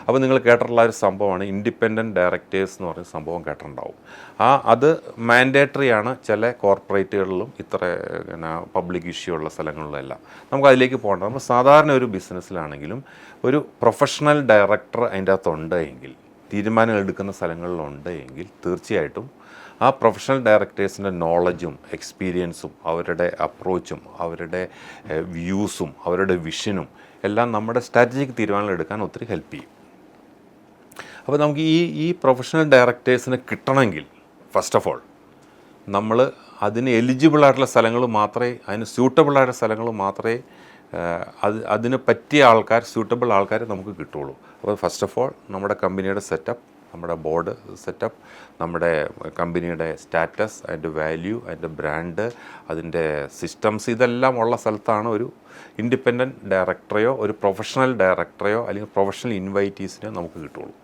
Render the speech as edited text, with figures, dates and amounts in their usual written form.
അപ്പോൾ നിങ്ങൾ കേട്ടിട്ടുള്ള ഒരു സംഭവമാണ് ഇൻഡിപെൻഡൻറ്റ് ഡയറക്ടേഴ്സ് എന്ന് പറഞ്ഞ സംഭവം കേട്ടിട്ടുണ്ടാവും. അത് മാൻഡേറ്ററി ആണ് ചില കോർപ്പറേറ്റുകളിലും ഇത്ര പിന്നെ പബ്ലിക് ഇഷ്യൂ ഉള്ള സ്ഥലങ്ങളിലെല്ലാം. നമുക്ക് അതിലേക്ക് പോകണ്ട. നമ്മൾ സാധാരണ ഒരു ബിസിനസ്സിലാണെങ്കിലും ഒരു പ്രൊഫഷണൽ ഡയറക്ടർ അതിൻ്റെ അകത്തുണ്ട് എങ്കിൽ, തീരുമാനങ്ങൾ എടുക്കുന്ന സ്ഥലങ്ങളിലുണ്ട് എങ്കിൽ, തീർച്ചയായിട്ടും ആ പ്രൊഫഷണൽ ഡയറക്ടേഴ്സിൻ്റെ നോളജും എക്സ്പീരിയൻസും അവരുടെ അപ്രോച്ചും അവരുടെ വ്യൂസും അവരുടെ വിഷനും എല്ലാം നമ്മുടെ സ്ട്രാറ്റജിക് തീരുമാനങ്ങൾ എടുക്കാൻ ഒത്തിരി ഹെൽപ്പ് ചെയ്യും. അപ്പോൾ നമുക്ക് ഈ പ്രൊഫഷണൽ ഡയറക്ടേഴ്സിനെ കിട്ടണമെങ്കിൽ ഫസ്റ്റ് ഓഫ് ഓൾ നമ്മൾ അതിന് എലിജിബിളായിട്ടുള്ള സ്ഥലങ്ങൾ മാത്രമേ, അതിന് സ്യൂട്ടബിളായിട്ടുള്ള സ്ഥലങ്ങൾ മാത്രമേ അതിന് പറ്റിയ ആൾക്കാർ, സ്യൂട്ടബിൾ ആൾക്കാരെ നമുക്ക് കിട്ടുള്ളൂ. അപ്പോൾ ഫസ്റ്റ് ഓഫ് ഓൾ നമ്മുടെ കമ്പനിയുടെ സെറ്റപ്പ്, നമ്മുടെ ബോർഡ് സെറ്റപ്പ്, നമ്മുടെ കമ്പനിയുടെ സ്റ്റാറ്റസ്, അതിൻ്റെ വാല്യൂ, അതിൻ്റെ ബ്രാൻഡ്, അതിൻ്റെ സിസ്റ്റംസ്, ഇതെല്ലാം ഉള്ള സ്ഥലത്താണ് ഒരു ഇൻഡിപെൻഡൻറ്റ് ഡയറക്ടറെയോ ഒരു പ്രൊഫഷണൽ ഡയറക്ടറെയോ അല്ലെങ്കിൽ പ്രൊഫഷണൽ ഇൻവൈറ്റീസിനെയോ നമുക്ക് കിട്ടുള്ളൂ.